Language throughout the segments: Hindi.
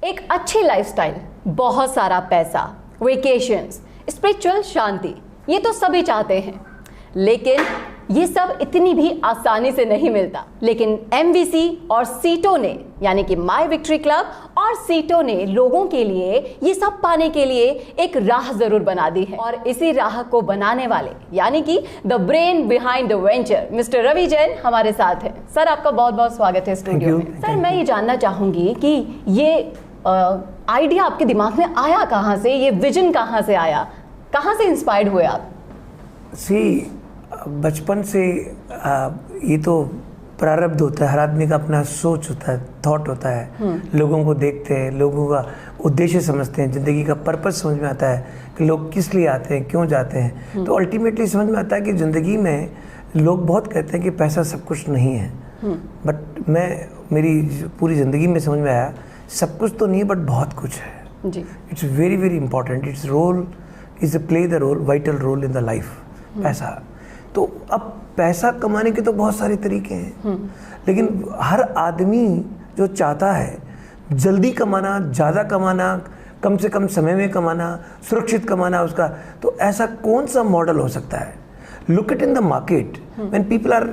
एक अच्छी लाइफस्टाइल, बहुत सारा पैसा, वेकेशंस, स्पिरिचुअल शांति, ये तो सभी चाहते हैं, लेकिन ये सब इतनी भी आसानी से नहीं मिलता। लेकिन MVC और सीटो ने, यानी कि माई विक्ट्री क्लब और सीटो ने लोगों के लिए ये सब पाने के लिए एक राह जरूर बना दी है। और इसी राह को बनाने वाले, यानी कि the brain behind the venture, mister Ravi Jain हमारे साथ हैं। सर, आपका बहुत बहुत स्वागत है स्टूडियो में। सर, मैं ये जानना चाहूंगी कि ये आइडिया आपके दिमाग में आया कहाँ से, ये विजन कहाँ से आया, कहाँ से इंस्पायर्ड हुए आप? बचपन से ये तो प्रारब्ध होता है, हर आदमी का अपना सोच होता है, थॉट होता है। लोगों को देखते हैं, लोगों का उद्देश्य समझते हैं, ज़िंदगी का पर्पस समझ में आता है कि लोग किस लिए आते हैं, क्यों जाते हैं। तो अल्टीमेटली समझ में आता है कि ज़िंदगी में लोग बहुत कहते हैं कि पैसा सब कुछ नहीं है, बट मेरी पूरी ज़िंदगी में समझ में आया सब कुछ तो नहीं है, बट बहुत कुछ है। It's very very important. It's role is play the role, vital role in the life. पैसा तो अब पैसा कमाने के तो बहुत सारे तरीके हैं, लेकिन हर आदमी जो चाहता है जल्दी कमाना, ज़्यादा कमाना, कम से कम समय में कमाना, सुरक्षित कमाना उसका, तो ऐसा कौन सा मॉडल हो सकता है? Look it in the market when people are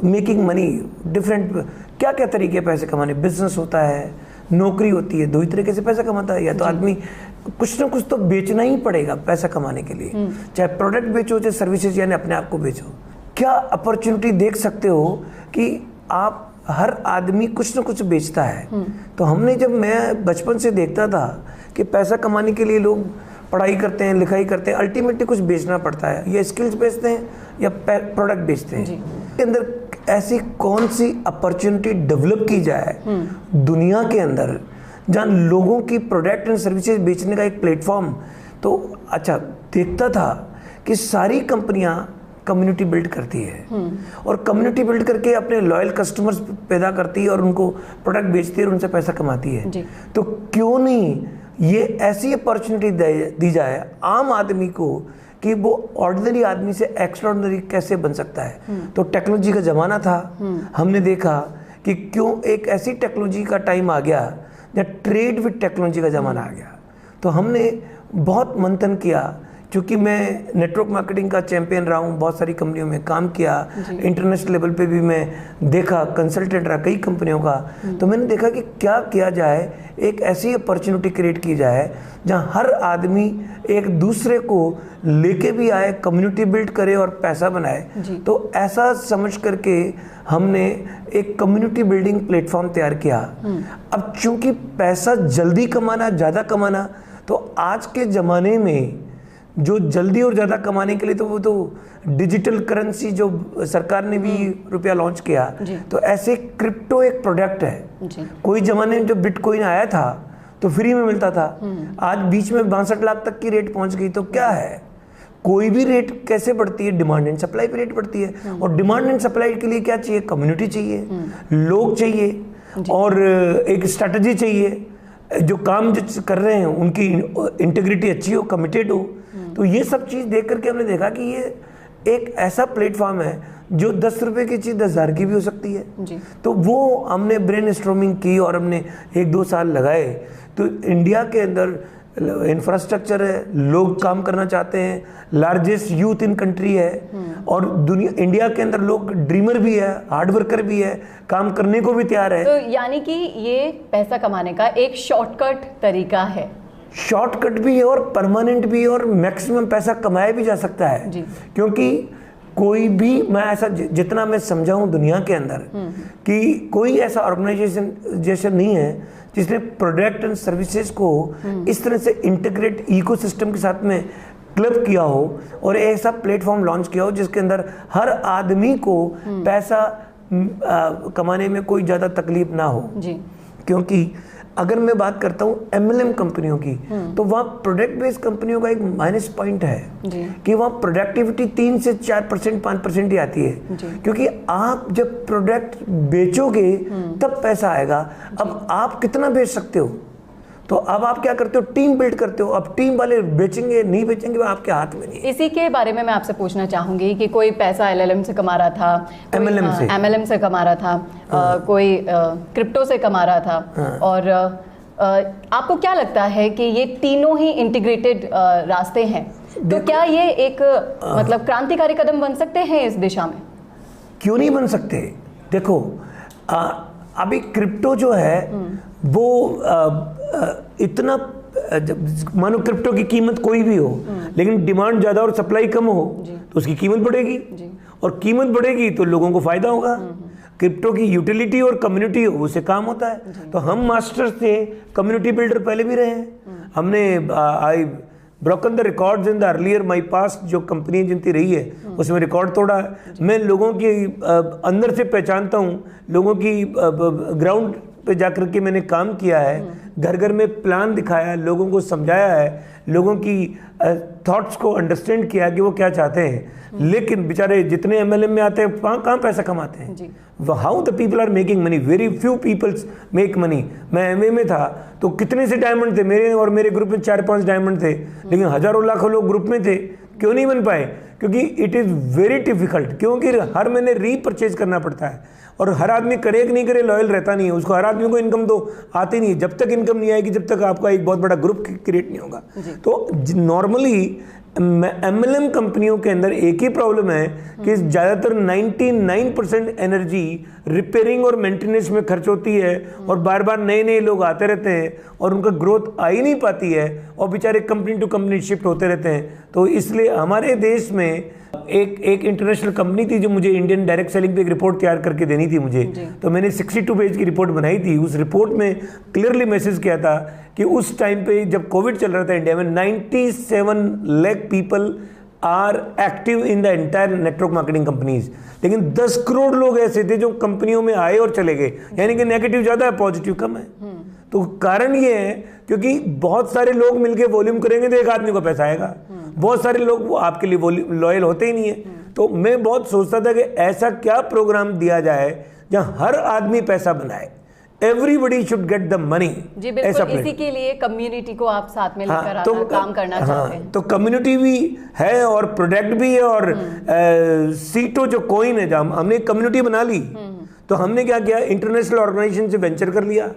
making money, different क्या क्या तरीके पैसे कमाने। बिजनेस होता है, नौकरी होती है, दो ही तरीके से पैसा कमाता है। या तो आदमी कुछ ना कुछ तो बेचना ही पड़ेगा पैसा कमाने के लिए, चाहे प्रोडक्ट बेचो, चाहे सर्विसेज, यानी अपने आप को बेचो। क्या अपॉर्चुनिटी देख सकते हो कि आप हर आदमी कुछ ना कुछ बेचता है। तो मैं बचपन से देखता था कि पैसा कमाने के लिए लोग पढ़ाई करते हैं, लिखाई करते हैं, अल्टीमेटली कुछ बेचना पड़ता है, या स्किल्स बेचते हैं या प्रोडक्ट बेचते हैं। के अंदर ऐसी कौन सी अपॉर्चुनिटी डेवलप की जाए दुनिया के अंदर जहाँ लोगों की प्रोडक्ट एंड सर्विसेज बेचने का एक प्लेटफॉर्म। तो अच्छा देखता था कि सारी कंपनियां कम्युनिटी बिल्ड करती है और कम्युनिटी बिल्ड करके अपने लॉयल कस्टमर्स पैदा करती है और उनको प्रोडक्ट बेचती है और उनसे पैसा कमाती है। तो क्यों नहीं ये ऐसी अपॉर्चुनिटी दी जाए आम आदमी को कि वो ऑर्डिनरी आदमी से एक्स्ट्राऑर्डिनरी कैसे बन सकता है। तो टेक्नोलॉजी का ज़माना था, हमने देखा कि क्यों एक ऐसी टेक्नोलॉजी का टाइम आ गया जब ट्रेड विद टेक्नोलॉजी का ज़माना आ गया। तो हमने बहुत मंथन किया, क्योंकि मैं नेटवर्क मार्केटिंग का चैंपियन रहा हूँ, बहुत सारी कंपनियों में काम किया, इंटरनेशनल लेवल पे भी मैं देखा, कंसल्टेंट रहा कई कंपनियों का। तो मैंने देखा कि क्या किया जाए, एक ऐसी अपॉर्चुनिटी क्रिएट की जाए जहाँ हर आदमी एक दूसरे को लेके भी आए, कम्युनिटी बिल्ड करे और पैसा बनाए। तो ऐसा समझ करके हमने एक कम्युनिटी बिल्डिंग प्लेटफॉर्म तैयार किया। अब चूंकि पैसा जल्दी कमाना, ज़्यादा कमाना, तो आज के ज़माने में जो जल्दी और ज़्यादा कमाने के लिए तो वो तो डिजिटल करेंसी जो सरकार ने भी रुपया लॉन्च किया, तो ऐसे क्रिप्टो एक प्रोडक्ट है। कोई ज़माने में जब बिटकॉइन आया था तो फ्री में मिलता था, आज बीच में 62 लाख तक की रेट पहुंच गई। तो क्या है, कोई भी रेट कैसे बढ़ती है, डिमांड एंड सप्लाई पे रेट बढ़ती है। और डिमांड एंड सप्लाई के लिए क्या चाहिए? कम्युनिटी चाहिए, लोग चाहिए और एक स्ट्रैटेजी चाहिए। जो काम जो कर रहे हैं उनकी इंटीग्रिटी अच्छी हो, कमिटेड हो। तो ये सब चीज़ देख करके हमने देखा कि ये एक ऐसा प्लेटफॉर्म है जो 10 रुपए की चीज़ 10,000 की भी हो सकती है। तो वो हमने ब्रेन स्टॉर्मिंग की और हमने 1-2 साल लगाए। तो इंडिया के अंदर इंफ्रास्ट्रक्चर है, लोग काम करना चाहते हैं, लार्जेस्ट यूथ इन कंट्री है, और इंडिया के अंदर लोग ड्रीमर भी है, हार्ड वर्कर भी है, काम करने को भी तैयार है। तो यानी कि ये पैसा कमाने का एक शॉर्टकट तरीका है। शॉर्टकट भी है और परमानेंट भी है, और मैक्सिमम पैसा कमाया भी जा सकता है। क्योंकि कोई भी, मैं ऐसा जितना मैं समझा हूँ दुनिया के अंदर, कि कोई ऐसा ऑर्गेनाइजेशन जैसा नहीं है जिसने प्रोडक्ट एंड सर्विसेज को इस तरह से इंटीग्रेट इकोसिस्टम के साथ में क्लब किया हो और ऐसा प्लेटफॉर्म लॉन्च किया हो जिसके अंदर हर आदमी को पैसा कमाने में कोई ज़्यादा तकलीफ ना हो। क्योंकि अगर मैं बात करता हूँ MLM कंपनियों की, तो वहाँ प्रोडक्ट बेस्ड कंपनियों का एक माइनस पॉइंट है कि वहाँ प्रोडक्टिविटी 3 से 4%, 5% ही आती है। क्योंकि आप जब प्रोडक्ट बेचोगे तब पैसा आएगा। अब आप कितना बेच सकते हो? तो अब आप क्या करते हो? टीम बिल्ड करते हो। अब टीम वाले बेचेंगे नहीं बेचेंगे वो आपके हाथ में नहीं है। इसी के बारे में मैं आपसे पूछना चाहूंगी कि कोई पैसा LLM से कमा रहा था, MLM से कमा रहा था, कोई क्रिप्टो से कमा रहा था, और आपको क्या लगता है कि ये तीनों ही इंटीग्रेटेड रास्ते हैं, तो क्या ये एक मतलब क्रांतिकारी कदम बन सकते हैं इस दिशा में? क्यों नहीं बन सकते? देखो अभी क्रिप्टो जो है वो इतना, मानो क्रिप्टो की कीमत कोई भी हो लेकिन डिमांड ज़्यादा और सप्लाई कम हो तो उसकी कीमत बढ़ेगी, और कीमत बढ़ेगी तो लोगों को फायदा होगा। क्रिप्टो की यूटिलिटी और कम्युनिटी हो उससे काम होता है। तो हम मास्टर्स थे, कम्युनिटी बिल्डर पहले भी रहे हैं। हमने I broken the records in the earlier my past, जो कंपनी जितनी रही है उसमें रिकॉर्ड तोड़ा है। मैं लोगों की अंदर से पहचानता हूँ, लोगों की ग्राउंड पे जाकर के मैंने काम किया है, घर घर में प्लान दिखाया, लोगों को समझाया है, लोगों की थॉट्स को अंडरस्टैंड किया कि वो क्या चाहते हैं। लेकिन बेचारे जितने एमएलएम में आते हैं कहाँ पैसा कमाते हैं? How the people are making money, very few peoples make money. मैं एमए में था तो कितने से डायमंड थे मेरे और मेरे ग्रुप में, 4-5 डायमंड थे, लेकिन हजारों लाखों लोग ग्रुप में थे। क्यों नहीं बन पाए? क्योंकि इट इज़ वेरी डिफिकल्ट, क्योंकि हर महीने रीपरचेज करना पड़ता है और हर आदमी करे कि नहीं करे लॉयल रहता नहीं है उसको। हर आदमी को इनकम तो आती नहीं है, जब तक इनकम नहीं आएगी जब तक आपका एक बहुत बड़ा ग्रुप क्रिएट नहीं होगा। तो नॉर्मली एमएलएम कंपनियों के अंदर एक ही प्रॉब्लम है कि ज़्यादातर 99% एनर्जी रिपेयरिंग और मेंटेनेंस में खर्च होती है और बार बार नए लोग आते रहते हैं और उनका ग्रोथ आ ही नहीं पाती है और बेचारे कंपनी टू कंपनी शिफ्ट होते रहते हैं। तो इसलिए हमारे देश में एक इंटरनेशनल कंपनी थी जो मुझे इंडियन डायरेक्ट सेलिंग पे एक रिपोर्ट तैयार करके देनी थी मुझे, तो मैंने 62 पेज की रिपोर्ट बनाई थी। उस रिपोर्ट में क्लियरली मैसेज किया था कि उस टाइम पे जब कोविड चल रहा था इंडिया में 97 lakh people are active in the entire network marketing companies, लेकिन 10 करोड़ लोग ऐसे थे जो कंपनियों में आए और चले गए, यानी कि नेगेटिव ज़्यादा है पॉजिटिव कम है। तो कारण ये है क्योंकि बहुत सारे लोग मिलके वॉल्यूम करेंगे तो एक आदमी को पैसा आएगा, बहुत सारे लोग वो आपके लिए लॉयल होते ही नहीं है। तो मैं बहुत सोचता था कि ऐसा क्या प्रोग्राम दिया जाए जहां हर आदमी पैसा बनाए, everybody should get the money. जी बिल्कुल, इसी के लिए कम्युनिटी को आप साथ में लेकर काम करना चाहते हैं। तो कम्युनिटी भी है और प्रोडक्ट भी है और सीटो जो कॉइन है, जब हमने कम्युनिटी बना ली तो हमने क्या किया, इंटरनेशनल ऑर्गेनाइजेशन से वेंचर कर लिया।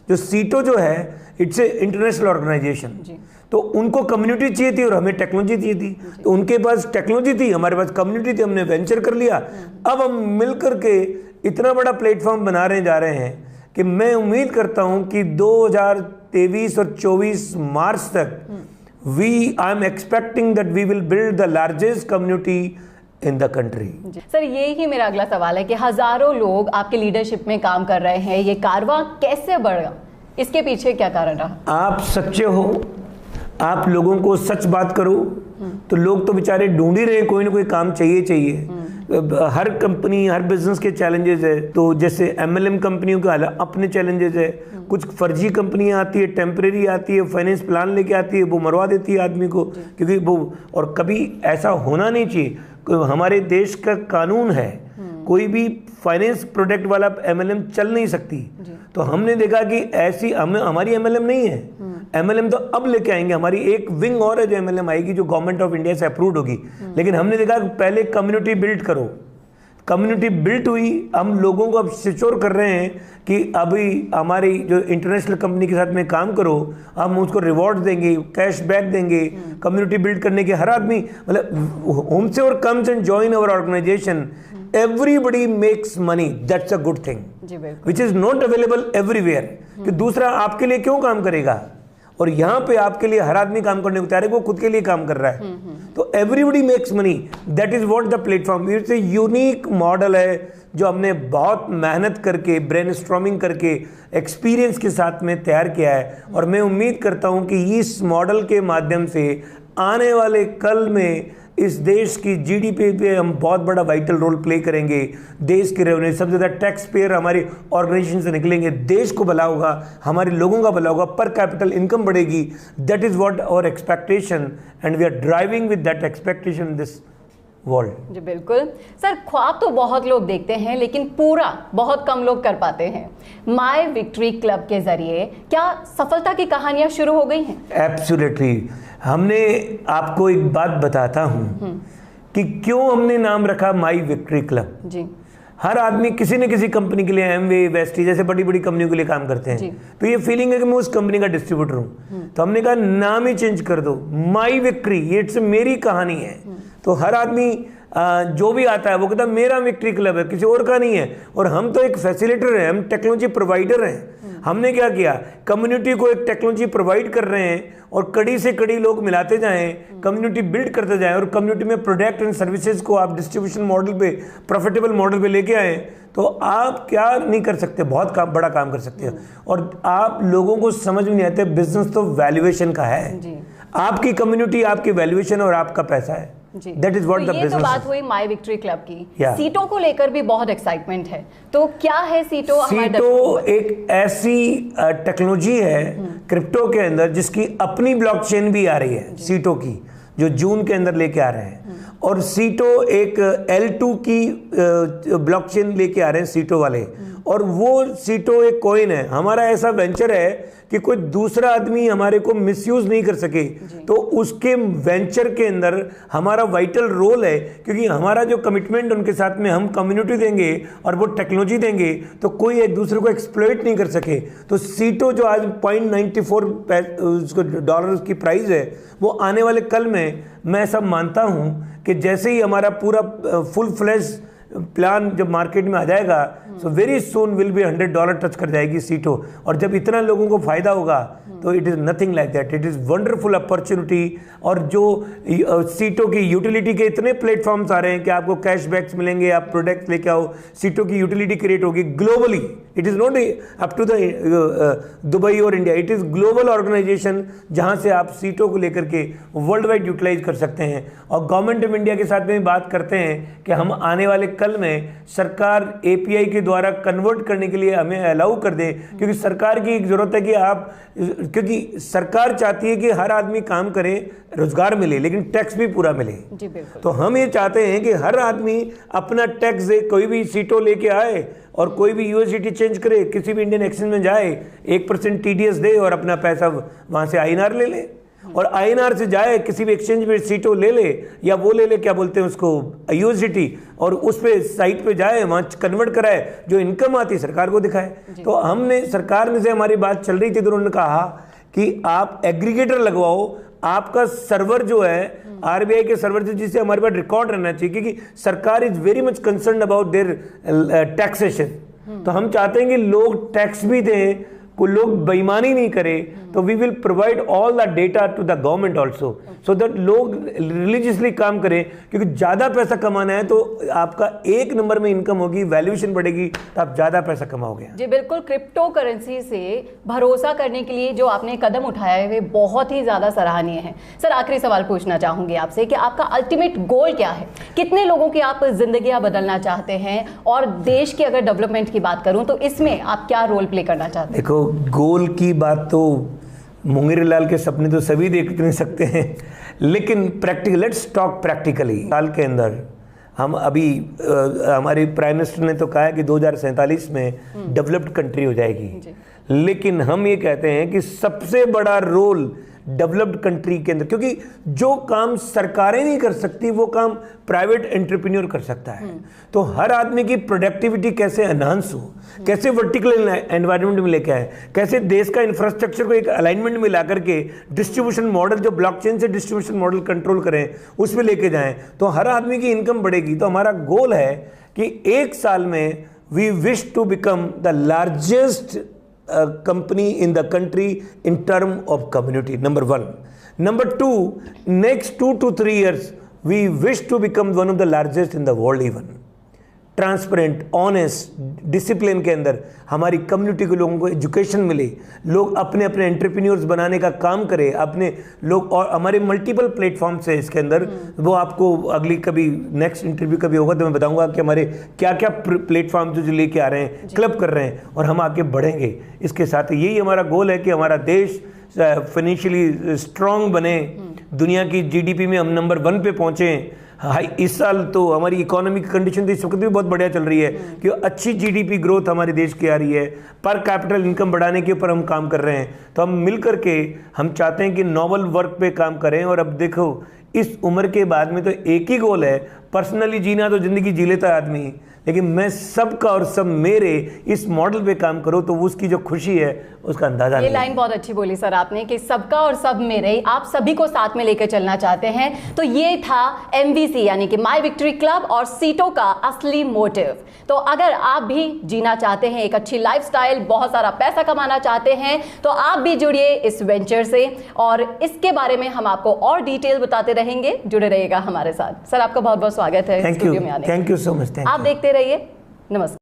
जो सीटो जो है इट्स ए इंटरनेशनल ऑर्गेनाइजेशन, तो उनको कम्युनिटी चाहिए थी और हमें टेक्नोलॉजी चाहिए थी। तो उनके पास टेक्नोलॉजी थी, हमारे पास कम्युनिटी थी, हमने वेंचर कर लिया। अब हम मिलकर के इतना बड़ा प्लेटफॉर्म बनाने जा रहे हैं कि मैं उम्मीद करता हूं कि 2023 और 24 मार्च तक I am expecting that we will build the largest community in the country. Sir यही ही मेरा अगला सवाल है कि हजारों लोग आपके लीडरशिप में काम कर रहे हैं, ये कारवां कैसे बढ़ा, इसके पीछे क्या कारण रहा? आप सच्चे हो, आप लोगों को सच बात करो तो लोग तो बेचारे ढूंढ ही रहे हैं, कोई ना कोई काम चाहिए। हर कंपनी हर बिजनेस के चैलेंजेस है। तो जैसे एमएलएम कंपनियों के अपने चैलेंजेस है, कुछ फर्जी कंपनियां आती है, टेम्परेरी आती है, फाइनेंस प्लान लेके आती है, वो मरवा देती है आदमी को, क्योंकि वो, और कभी ऐसा होना नहीं चाहिए। हमारे देश का कानून है कोई भी फाइनेंस प्रोडक्ट वाला एमएलएम चल नहीं सकती। तो हमने देखा कि ऐसी हमारी एमएलएम नहीं है, एमएलएम तो अब लेके आएंगे, हमारी एक विंग और है जो एमएलएम आएगी जो गवर्नमेंट ऑफ इंडिया से अप्रूव्ड होगी। लेकिन हमने देखा कि पहले कम्युनिटी बिल्ड करो, कम्युनिटी बिल्ट हुई, हम लोगों को अब सिक्योर कर रहे हैं कि अभी हमारी जो इंटरनेशनल कंपनी के साथ में काम करो, हम उसको रिवॉर्ड देंगे, कैश बैक देंगे। कम्युनिटी बिल्ड करने के हर आदमी, मतलब होम से और comes and join our organisation, everybody makes money, that's a good thing which is not available everywhere. कि दूसरा आपके लिए क्यों काम करेगा, और यहाँ पे आपके लिए हर आदमी काम करने को तैयार है, वो खुद के लिए काम कर रहा है। तो everybody makes money, that is what the platform. It's a unique model है जो हमने बहुत मेहनत करके, ब्रेनस्टॉर्मिंग करके, एक्सपीरियंस के साथ में तैयार किया है। और मैं उम्मीद करता हूँ कि इस मॉडल के माध्यम से आने वाले कल में इस देश की जीडीपी पे हम बहुत बड़ा वाइटल रोल प्ले करेंगे। देश के रेवेन्यू, सबसे ज़्यादा टैक्स पेयर हमारी ऑर्गेनाइजेशन से निकलेंगे, देश को भला होगा, हमारे लोगों का भला होगा, पर कैपिटल इनकम बढ़ेगी। That is what our expectation and we are driving with that expectation this world. जी बिल्कुल सर, ख्वाब तो बहुत लोग देखते हैं लेकिन पूरा बहुत कम लोग कर पाते हैं। माय विक्ट्री क्लब के जरिए क्या सफलता की कहानियां शुरू हो गई हैं? एब्सोल्युटली। हमने आपको एक बात बताता हूं कि क्यों हमने नाम रखा माय विक्ट्री क्लब। जी। हर आदमी किसी न किसी कंपनी के लिए, एमवे, वेस्टी जैसे बड़ी बड़ी कंपनियों के लिए काम करते हैं, तो ये फीलिंग है कि मैं उस कंपनी का डिस्ट्रीब्यूटर हूँ। तो हमने कहा नाम ही चेंज कर दो, माई विक्ट्री, ये इट्स मेरी कहानी है। तो हर आदमी जो भी आता है वो कहता है मेरा विक्ट्री क्लब है, किसी और का नहीं है। और हम तो एक फैसिलिटेटर हैं, हम टेक्नोलॉजी प्रोवाइडर हैं। हमने क्या किया, कम्युनिटी को एक टेक्नोलॉजी प्रोवाइड कर रहे हैं और कड़ी से कड़ी लोग मिलाते जाएं, कम्युनिटी बिल्ड करते जाएं और कम्युनिटी में प्रोडक्ट एंड सर्विसेज को आप डिस्ट्रीब्यूशन मॉडल पे, प्रॉफिटेबल मॉडल पे लेके आए, तो आप क्या नहीं कर सकते, बहुत बड़ा काम कर सकते हैं। और आप लोगों को समझ में नहीं आते, बिजनेस तो वैल्यूएशन का है। आपकी कम्युनिटी, आपकी वैल्यूएशन और आपका पैसा है। That is what the business तो बात हुई माई विक्ट्री क्लब की। Yeah. सीटो को लेकर भी बहुत एक्साइटमेंट है, तो क्या है सीटो? सीटो एक ऐसी टेक्नोलॉजी है क्रिप्टो के अंदर जिसकी अपनी ब्लॉकचेन भी आ रही है, सीटो की, जो जून के अंदर लेके आ रहे हैं। और सीटो एक L2 की ब्लॉकचेन लेके आ रहे हैं सीटो वाले। और वो सीटो एक कॉइन है, हमारा ऐसा वेंचर है कि कोई दूसरा आदमी हमारे को मिसयूज नहीं कर सके। तो उसके वेंचर के अंदर हमारा वाइटल रोल है, क्योंकि हमारा जो कमिटमेंट उनके साथ में, हम कम्युनिटी देंगे और वो टेक्नोलॉजी देंगे, तो कोई एक दूसरे को एक्सप्लॉइट नहीं कर सके। तो सीटो जो आज $0.94 डॉलर की प्राइस है, वो आने वाले कल में मैं ऐसा मानता हूं कि जैसे ही हमारा पूरा फुल फ्लैश प्लान जब मार्केट में आ जाएगा, so very soon will be $100 touch कर जाएगी सीटो। और जब इतना लोगों को फायदा होगा तो it is nothing like that, it is wonderful opportunity. और जो सीटो की यूटिलिटी के इतने प्लेटफॉर्म्स आ रहे हैं कि आपको कैशबैक्स मिलेंगे, आप प्रोडक्ट लेके आओ, सीटो की यूटिलिटी क्रिएट होगी globally. It is not up to the Dubai और India, it is global organisation जहाँ से आप सीटो को लेकर के वर्ल्ड वाइड यूटिलाइज कर सकते हैं। और गवर्नमेंट ऑफ इंडिया के साथ में बात करते हैं कि हम आने वाले कल में सरकार API के द्वारा कन्वर्ट करने के लिए हमें अलाउ कर दे, क्योंकि सरकार की एक ज़रूरत है कि आप, क्योंकि सरकार चाहती है कि हर आदमी काम करे, रोजगार मिले, लेकिन टैक्स भी पूरा मिले। जी बिल्कुल। तो हम ये चाहते हैं कि हर आदमी अपना टैक्स दे, कोई भी सीटो लेके आए और कोई भी USDT चेंज करे, किसी भी इंडियन एक्सचेंज में जाए, 1% TDS दे और अपना पैसा वहाँ से INR ले ले। और INR से जाए किसी भी एक्सचेंज में सीटो ले ले, या वो ले ले, क्या बोलते हैं उसको, USDT, और उस पे साइट पे जाए, वहाँ कन्वर्ट कराए, जो इनकम आती सरकार को दिखाए। तो हमने सरकार में से हमारी बात चल रही थी, तो उन्होंने कहा कि आप एग्रीगेटर लगवाओ, आपका सर्वर जो है RBI के सर्वर से, जिससे हमारे पास रिकॉर्ड रहना चाहिए, क्योंकि सरकार is very much concern about their taxation. तो हम चाहते हैं कि लोग टैक्स भी दें, कोई लोग बेईमानी नहीं करे, तो we will provide all the data to the government also, so that लोग रिलीजियसली काम करें। क्योंकि ज़्यादा पैसा कमाना है तो आपका एक नंबर में इनकम होगी, वैल्यूएशन बढ़ेगी, तो आप ज़्यादा पैसा कमाओगे। जी बिल्कुल। क्रिप्टो करेंसी से भरोसा करने के लिए जो आपने कदम उठाया है वे बहुत ही ज़्यादा सराहनीय है। सर, आखिरी सवाल पूछना चाहूँगी आपसे कि आपका अल्टीमेट गोल क्या है? कितने लोगों की आप जिंदगियाँ बदलना चाहते हैं? और देश की अगर डेवलपमेंट की बात करूँ तो इसमें आप क्या रोल प्ले करना चाहते हैं? देखो, गोल की बात तो मुंगेरी लाल के सपने तो सभी देख नहीं सकते हैं, लेकिन प्रैक्टिकल, लेट्स टॉक प्रैक्टिकली। साल के अंदर हम अभी हमारे प्राइम मिनिस्टर ने तो कहा है कि 2047 में डेवलप्ड कंट्री हो जाएगी, लेकिन हम ये कहते हैं कि सबसे बड़ा रोल डेवलप्ड कंट्री के अंदर, क्योंकि जो काम सरकारें नहीं कर सकती वो काम प्राइवेट एंटरप्रेन्योर कर सकता है। तो हर आदमी की प्रोडक्टिविटी कैसे एनहांस हो, कैसे वर्टिकल एनवायरनमेंट में लेके आए, कैसे देश का इंफ्रास्ट्रक्चर को एक अलाइनमेंट में ला करके डिस्ट्रीब्यूशन मॉडल, जो ब्लॉकचेन से डिस्ट्रीब्यूशन मॉडल कंट्रोल करें, उस पर लेके जाएं, तो हर आदमी की इनकम बढ़ेगी। तो हमारा गोल है कि एक साल में we wish to become the largest company in the country in term of community, number 1. Number 2, next 2 to 3 years we wish to become one of the largest in the world even. Transparent, honest, discipline के अंदर हमारी कम्युनिटी के लोगों को एजुकेशन मिले, लोग अपने अपने एंटरप्रेन्योर्स बनाने का काम करें अपने लोग। और हमारे मल्टीपल प्लेटफॉर्म्स है इसके अंदर, वो आपको अगली कभी नेक्स्ट इंटरव्यू कभी होगा तो मैं बताऊंगा कि हमारे क्या क्या प्लेटफॉर्म जो लेके आ रहे हैं, क्लब कर रहे हैं, और हम आगे बढ़ेंगे। इसके साथ यही हमारा गोल है कि हमारा देश फाइनेंशियली स्ट्रांग बने, दुनिया की GDP में हम नंबर 1 पे पहुँचें। हाई, इस साल तो हमारी इकोनॉमिक कंडीशन तो इस वक्त भी बहुत बढ़िया चल रही है कि अच्छी GDP ग्रोथ हमारे देश की आ रही है, पर कैपिटल इनकम बढ़ाने के ऊपर हम काम कर रहे हैं। तो हम मिल करके हम चाहते हैं कि नोबल वर्क पे काम करें। और अब देखो, इस उम्र के बाद में तो एक ही गोल है, पर्सनली जीना तो ज़िंदगी जी लेता है आदमी, लेकिन मैं सबका और सब मेरे इस मॉडल पे काम करूं तो उसकी जो खुशी है उसका अंदाजा ये नहीं लाइन बहुत अच्छी बोली सर आपने कि सबका और सब मेरे, आप सभी को साथ में लेकर चलना चाहते हैं। तो ये था MVC यानी कि माई विक्ट्री क्लब और सीटों का असली मोटिव। तो अगर आप भी जीना चाहते हैं एक अच्छी लाइफस्टाइल, बहुत सारा पैसा कमाना चाहते हैं, तो आप भी जुड़िए इस वेंचर से, और इसके बारे में हम आपको और डिटेल बताते रहेंगे। जुड़े रहिएगा हमारे साथ। सर आपका बहुत बहुत स्वागत है स्टूडियो में आने। Thank you so much. आप देखते रहिए। नमस्कार।